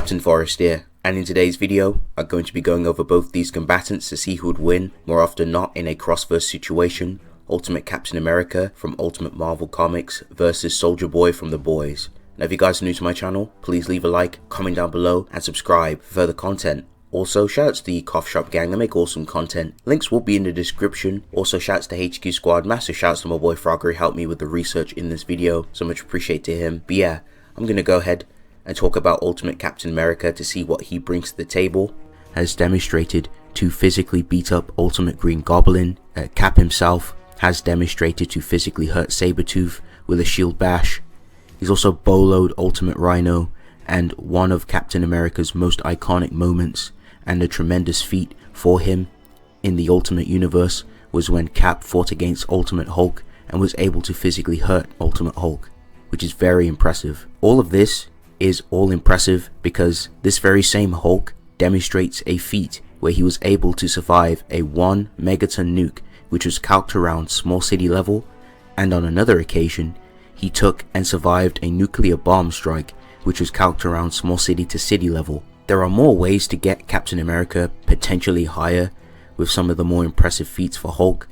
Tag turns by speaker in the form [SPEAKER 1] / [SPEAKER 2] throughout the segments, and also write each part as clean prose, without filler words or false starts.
[SPEAKER 1] Captain Forest here, and in today's video, I'm going to be going over both these combatants to see who would win more often not in a cross-verse situation: Ultimate Captain America from Ultimate Marvel Comics versus Soldier Boy from The Boys. Now if you guys are new to my channel, please leave a like, comment down below, and subscribe for further content. Also, shoutouts to the Cough Shop gang, they make awesome content. Links will be in the description. Also, shouts to HQ Squad, massive shouts to my boy Frogger, who helped me with the research in this video. So much appreciate to him. But yeah, I'm gonna go ahead and talk about Ultimate Captain America to see what he brings to the table. Has demonstrated to physically beat up Ultimate Green Goblin. Cap himself has demonstrated to physically hurt Sabretooth with a shield bash. He's also boloed Ultimate Rhino, and one of Captain America's most iconic moments and a tremendous feat for him in the Ultimate Universe was when Cap fought against Ultimate Hulk and was able to physically hurt Ultimate Hulk, which is very impressive. All of this is all impressive because this very same Hulk demonstrates a feat where he was able to survive a 1 megaton nuke which was calced around small city level, and on another occasion he took and survived a nuclear bomb strike which was calced around small city to city level. There are more ways to get Captain America potentially higher with some of the more impressive feats for Hulk,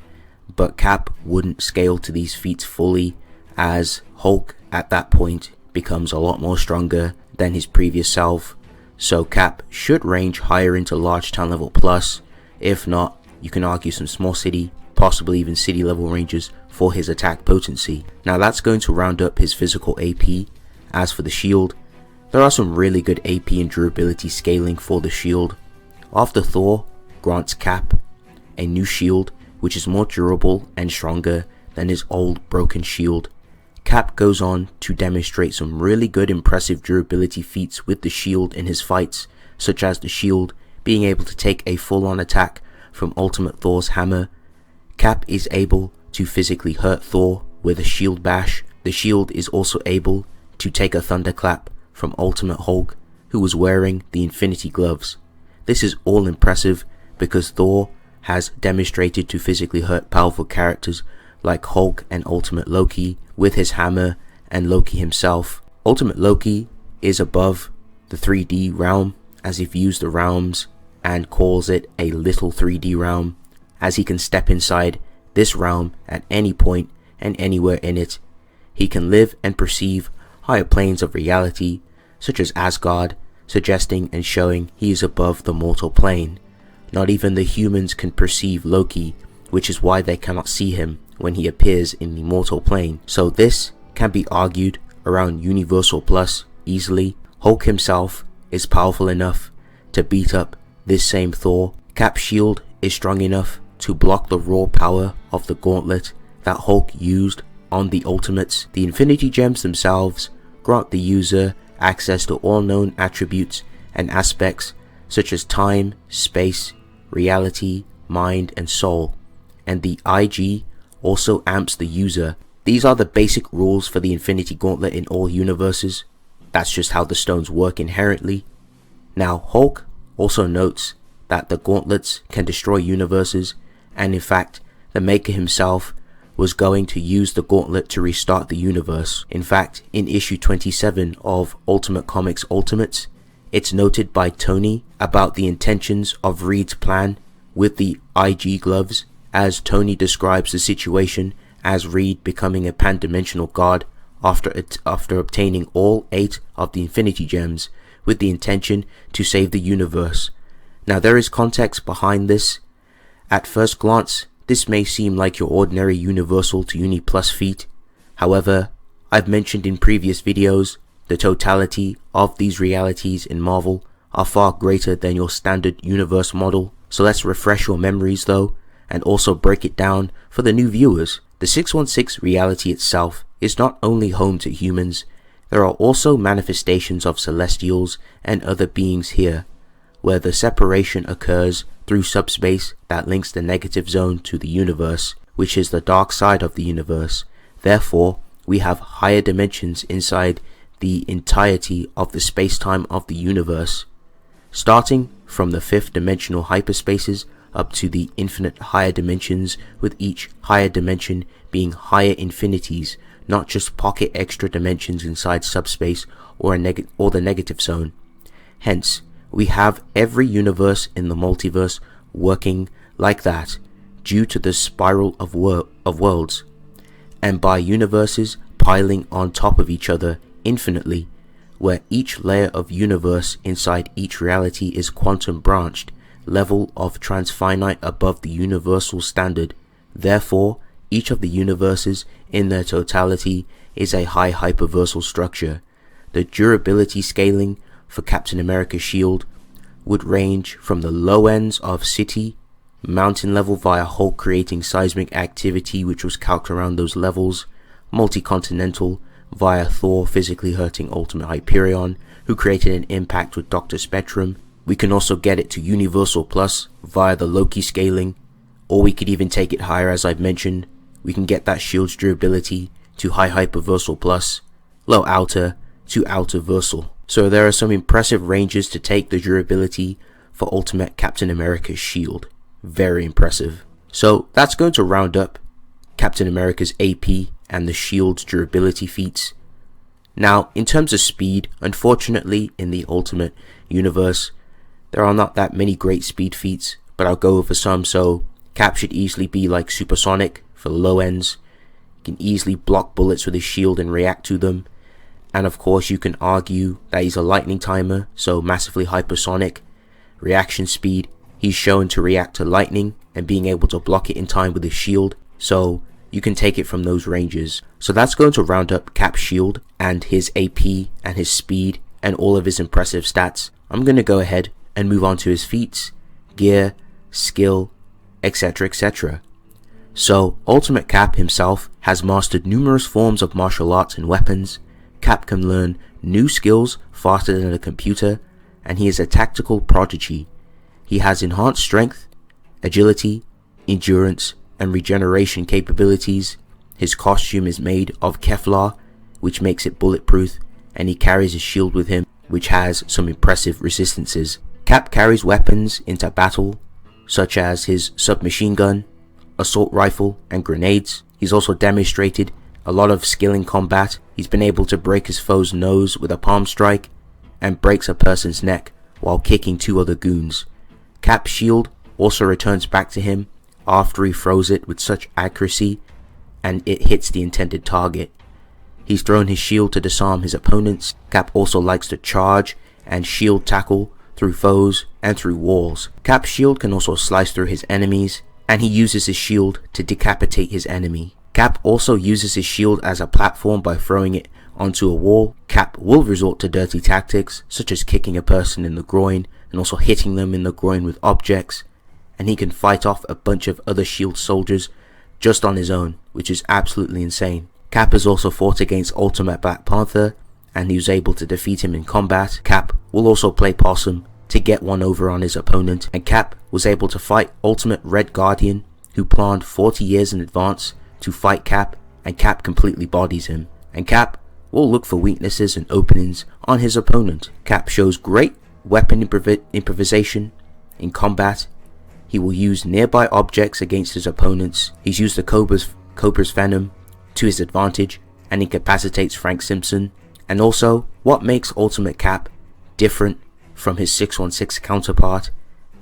[SPEAKER 1] but Cap wouldn't scale to these feats fully, as Hulk at that point becomes a lot more stronger than his previous self, so Cap should range higher into large town level plus. If not, you can argue some small city, possibly even city level ranges for his attack potency. Now that's going to round up his physical AP. As for the shield, there are some really good AP and durability scaling for the shield. After Thor grants Cap a new shield which is more durable and stronger than his old broken shield, Cap goes on to demonstrate some really good impressive durability feats with the shield in his fights, such as the shield being able to take a full-on attack from Ultimate Thor's hammer. Cap is able to physically hurt Thor with a shield bash. The shield is also able to take a thunderclap from Ultimate Hulk, who was wearing the Infinity Gloves. This is all impressive because Thor has demonstrated to physically hurt powerful characters like Hulk and Ultimate Loki with his hammer, and Loki himself. Ultimate Loki is above the 3D realm, as he views the realms and calls it a little 3D realm, as he can step inside this realm at any point and anywhere in it. He can live and perceive higher planes of reality, such as Asgard, suggesting and showing he is above the mortal plane. Not even the humans can perceive Loki, which is why they cannot see him when he appears in the mortal plane. So this can be argued around Universal Plus easily. Hulk himself is powerful enough to beat up this same Thor. Cap's shield is strong enough to block the raw power of the gauntlet that Hulk used on the Ultimates. The Infinity Gems themselves grant the user access to all known attributes and aspects such as time, space, reality, mind, and soul, and the IG also amps the user. These are the basic rules for the Infinity Gauntlet in all universes. That's just how the stones work inherently. Now Hulk also notes that the gauntlets can destroy universes, and in fact the maker himself was going to use the gauntlet to restart the universe. In fact, in issue 27 of Ultimate Comics Ultimates, it's noted by Tony about the intentions of Reed's plan with the IG gloves, as Tony describes the situation as Reed becoming a pan-dimensional god after obtaining all 8 of the Infinity Gems with the intention to save the universe. Now there is context behind this. At first glance, this may seem like your ordinary Universal to Uni Plus feat. However, I've mentioned in previous videos, the totality of these realities in Marvel are far greater than your standard universe model. So let's refresh your memories though, and also break it down for the new viewers. The 616 reality itself is not only home to humans, there are also manifestations of celestials and other beings here, where the separation occurs through subspace that links the negative zone to the universe, which is the dark side of the universe. Therefore, we have higher dimensions inside the entirety of the space-time of the universe, starting from the 5th dimensional hyperspaces up to the infinite higher dimensions, with each higher dimension being higher infinities, not just pocket extra dimensions inside subspace or the negative zone. Hence, we have every universe in the multiverse working like that due to the spiral of worlds, and by universes piling on top of each other infinitely, where each layer of universe inside each reality is quantum branched, level of transfinite above the universal standard. Therefore, each of the universes in their totality is a high hyperversal structure. The durability scaling for Captain America's shield would range from the low ends of city, mountain level via Hulk creating seismic activity which was calced around those levels, multi-continental via Thor physically hurting Ultimate Hyperion, who created an impact with Dr. Spectrum. We can also get it to Universal Plus via the Loki scaling, or we could even take it higher. As I've mentioned, we can get that shield's durability to High Hyperversal Plus, Low Outer to Outer Versal. So there are some impressive ranges to take the durability for Ultimate Captain America's shield. Very impressive. So that's going to round up Captain America's AP and the shield's durability feats. Now, in terms of speed, unfortunately in the Ultimate universe, there are not that many great speed feats, but I'll go over some. So Cap should easily be like supersonic for the low ends. He can easily block bullets with his shield and react to them. And of course you can argue that he's a lightning timer, so massively hypersonic. Reaction speed, he's shown to react to lightning and being able to block it in time with his shield, so you can take it from those ranges. So that's going to round up Cap's shield and his AP and his speed and all of his impressive stats. I'm going to go ahead and move on to his feats, gear, skill, etc, etc. So Ultimate Cap himself has mastered numerous forms of martial arts and weapons. Cap can learn new skills faster than a computer, and he is a tactical prodigy. He has enhanced strength, agility, endurance, and regeneration capabilities. His costume is made of Kevlar, which makes it bulletproof, and he carries his shield with him, which has some impressive resistances. Cap carries weapons into battle, such as his submachine gun, assault rifle, and grenades. He's also demonstrated a lot of skill in combat. He's been able to break his foe's nose with a palm strike, and breaks a person's neck while kicking 2 other goons. Cap's shield also returns back to him after he throws it with such accuracy, and it hits the intended target. He's thrown his shield to disarm his opponents. Cap also likes to charge and shield tackle through foes and through walls. Cap's shield can also slice through his enemies, and he uses his shield to decapitate his enemy. Cap also uses his shield as a platform by throwing it onto a wall. Cap will resort to dirty tactics such as kicking a person in the groin and also hitting them in the groin with objects, and he can fight off a bunch of other shield soldiers just on his own, which is absolutely insane. Cap has also fought against Ultimate Black Panther, and he was able to defeat him in combat. Cap will also play possum to get one over on his opponent, and Cap was able to fight Ultimate Red Guardian, who planned 40 years in advance to fight Cap, and Cap completely bodies him. And Cap will look for weaknesses and openings on his opponent. Cap shows great weapon improvisation in combat. He will use nearby objects against his opponents. He's used the Cobra's venom to his advantage and incapacitates Frank Simpson. And also, what makes Ultimate Cap different from his 616 counterpart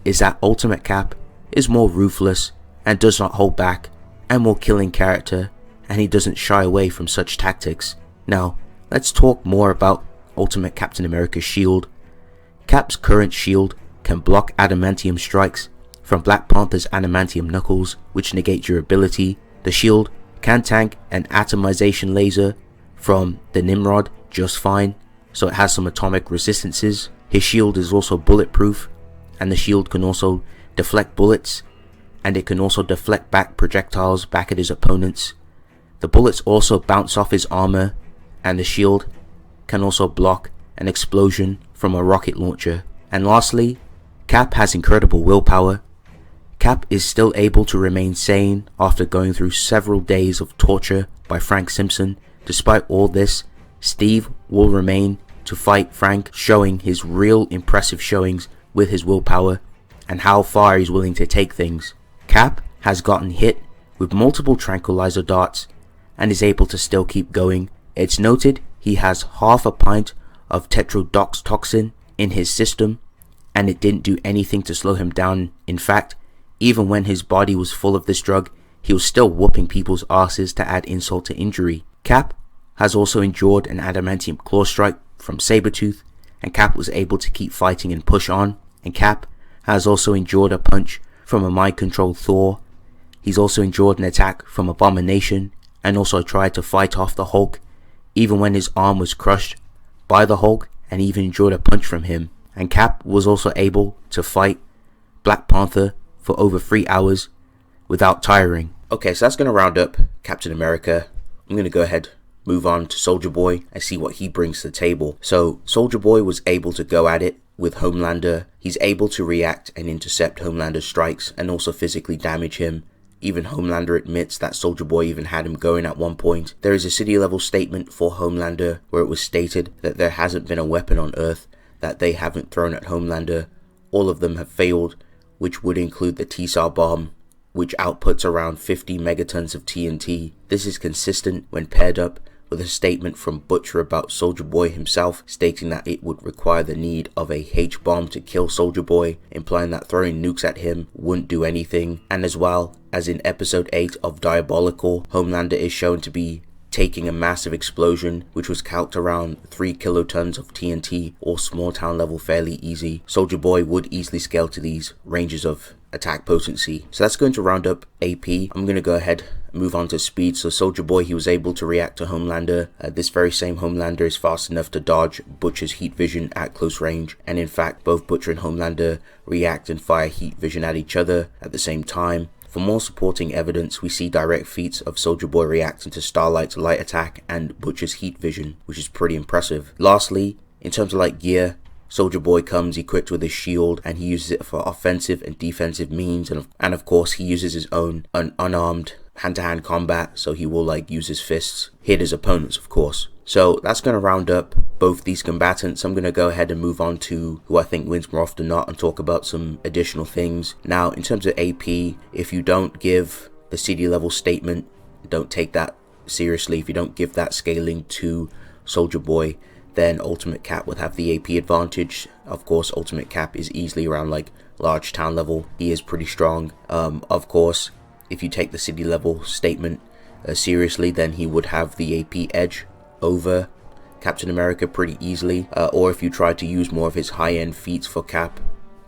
[SPEAKER 1] is that Ultimate Cap is more ruthless and does not hold back, and more killing character, and he doesn't shy away from such tactics. Now, let's talk more about Ultimate Captain America's shield. Cap's current shield can block adamantium strikes from Black Panther's adamantium knuckles, which negate durability. The shield can tank an atomization laser from the Nimrod just fine, so it has some atomic resistances. His shield is also bulletproof, and the shield can also deflect bullets, and it can also deflect back projectiles back at his opponents. The bullets also bounce off his armor, and the shield can also block an explosion from a rocket launcher. And lastly, Cap has incredible willpower. Cap is still able to remain sane after going through several days of torture by Frank Simpson. Despite all this, Steve will remain to fight Frank, showing his real impressive showings with his willpower and how far he's willing to take things. Cap has gotten hit with multiple tranquilizer darts and is able to still keep going. It's noted he has half a pint of tetrodotoxin in his system, and it didn't do anything to slow him down. In fact, even when his body was full of this drug, he was still whooping people's asses to add insult to injury. Cap has also endured an adamantium claw strike from Sabretooth, and Cap was able to keep fighting and push on. And Cap has also endured a punch from a mind-controlled Thor. He's also endured an attack from Abomination, and also tried to fight off the Hulk, even when his arm was crushed by the Hulk, and even endured a punch from him. And Cap was also able to fight Black Panther for over 3 hours without tiring. Okay, so that's going to round up Captain America. I'm going to go ahead, move on to Soldier Boy and see what he brings to the table. So Soldier Boy was able to go at it with Homelander. He's able to react and intercept Homelander's strikes and also physically damage him. Even Homelander admits that Soldier Boy even had him going at one point. There is a city level statement for Homelander where it was stated that there hasn't been a weapon on Earth that they haven't thrown at Homelander. All of them have failed, which would include the T-SAR bomb, which outputs around 50 megatons of TNT. This is consistent when paired up with a statement from Butcher about Soldier Boy himself, stating that it would require the need of a H-bomb to kill Soldier Boy, implying that throwing nukes at him wouldn't do anything. And as well as in episode 8 of Diabolical, Homelander is shown to be taking a massive explosion which was calced around 3 kilotons of TNT, or small town level fairly easy. Soldier Boy would easily scale to these ranges of attack potency. So that's going to round up AP. I'm going to go ahead and move on to speed. So Soldier Boy, he was able to react to Homelander. This very same Homelander is fast enough to dodge Butcher's heat vision at close range, and in fact both Butcher and Homelander react and fire heat vision at each other at the same time. For more supporting evidence, we see direct feats of Soldier Boy reacting to Starlight's light attack and Butcher's heat vision, which is pretty impressive. Lastly, in terms of like gear, Soldier Boy comes equipped with his shield, and he uses it for offensive and defensive means, and of course he uses his own unarmed hand-to-hand combat, so he will like use his fists, hit his opponents of course. So that's going to round up both these combatants. I'm going to go ahead and move on to who I think wins more often than not and talk about some additional things. Now, in terms of AP, if you don't give the CD level statement, don't take that seriously. If you don't give that scaling to Soldier Boy, then Ultimate Cap would have the AP advantage. Of course, Ultimate Cap is easily around like large town level. He is pretty strong. Of course, if you take the city level statement seriously, then he would have the AP edge over Captain America pretty easily. Or if you try to use more of his high-end feats for Cap,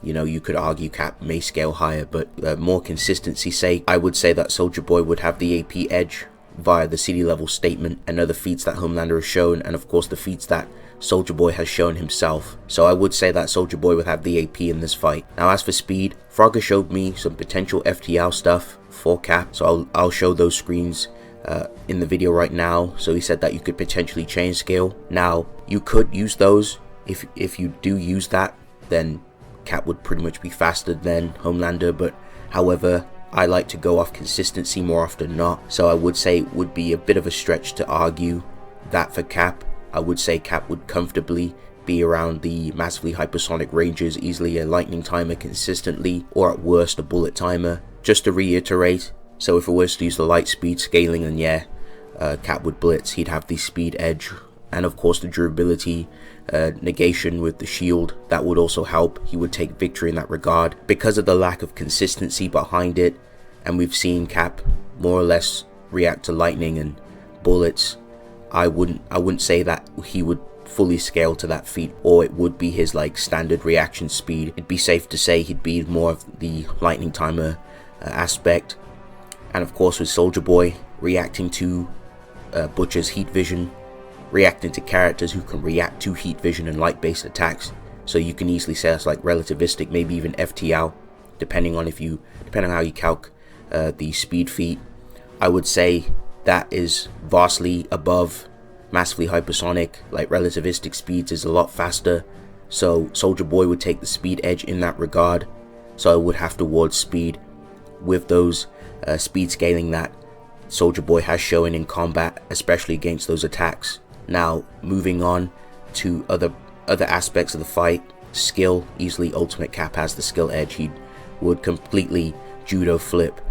[SPEAKER 1] you know, you could argue Cap may scale higher, but more consistency's sake, I would say that Soldier Boy would have the AP edge via the city level statement and other feats that Homelander has shown, and of course the feats that Soldier Boy has shown himself. So I would say that Soldier Boy would have the AP in this fight. Now as for speed, Frogger showed me some potential FTL stuff for Cap, so I'll show those screens in the video right now. So he said that you could potentially chain scale. Now you could use those. If you do use that, then Cap would pretty much be faster than Homelander, but however, I like to go off consistency more often than not, so I would say it would be a bit of a stretch to argue that for Cap. I would say Cap would comfortably be around the massively hypersonic ranges, easily a lightning timer consistently, or at worst a bullet timer. Just to reiterate, so if it was to use the light speed scaling, then yeah, Cap would blitz, he'd have the speed edge, and of course the durability negation with the shield, that would also help. He would take victory in that regard because of the lack of consistency behind it, and we've seen Cap more or less react to lightning and bullets. I wouldn't say that he would fully scale to that feat, or it would be his like standard reaction speed. It'd be safe to say he'd be more of the lightning timer aspect. And of course with Soldier Boy reacting to Butcher's heat vision, reacting to characters who can react to heat vision and light based attacks, so you can easily say that's like relativistic, maybe even FTL, depending on how you calc the speed feat. I would say that is vastly above massively hypersonic. Like relativistic speeds is a lot faster, so Soldier Boy would take the speed edge in that regard. So I would have to award speed with those speed scaling that Soldier Boy has shown in combat, especially against those attacks. Now moving on to other aspects of the fight, skill, easily Ultimate Cap has the skill edge. He would completely judo flip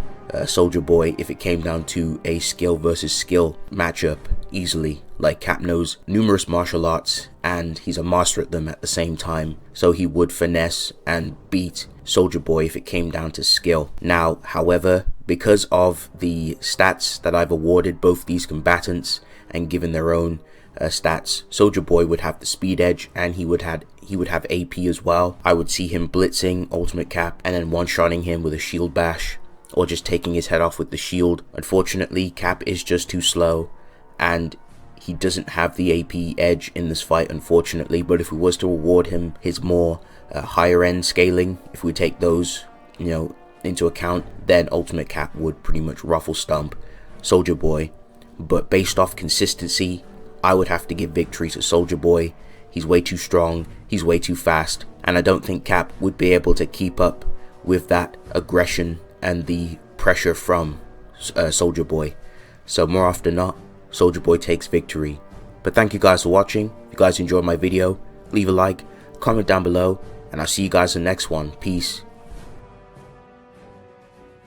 [SPEAKER 1] Soldier Boy if it came down to a skill versus skill matchup. easily. Like, Cap knows numerous martial arts and he's a master at them at the same time, so he would finesse and beat Soldier Boy if it came down to skill. Now, however, because of the stats that I've awarded both these combatants and given their own stats, Soldier Boy would have the speed edge and he would have AP as well. I would see him blitzing Ultimate Cap and then one-shotting him with a shield bash, or just taking his head off with the shield. Unfortunately, Cap is just too slow and he doesn't have the AP edge in this fight, unfortunately. But if we was to award him his more higher end scaling, if we take those, you know, into account, then Ultimate Cap would pretty much ruffle stump Soldier Boy. But based off consistency, I would have to give victory to Soldier Boy. He's way too strong, he's way too fast, and I don't think Cap would be able to keep up with that aggression and the pressure from Soldier Boy. So more often than not, Soldier Boy takes victory. But thank you guys for watching. If you guys enjoyed my video, leave a like, comment down below, and I'll see you guys in the next one. Peace.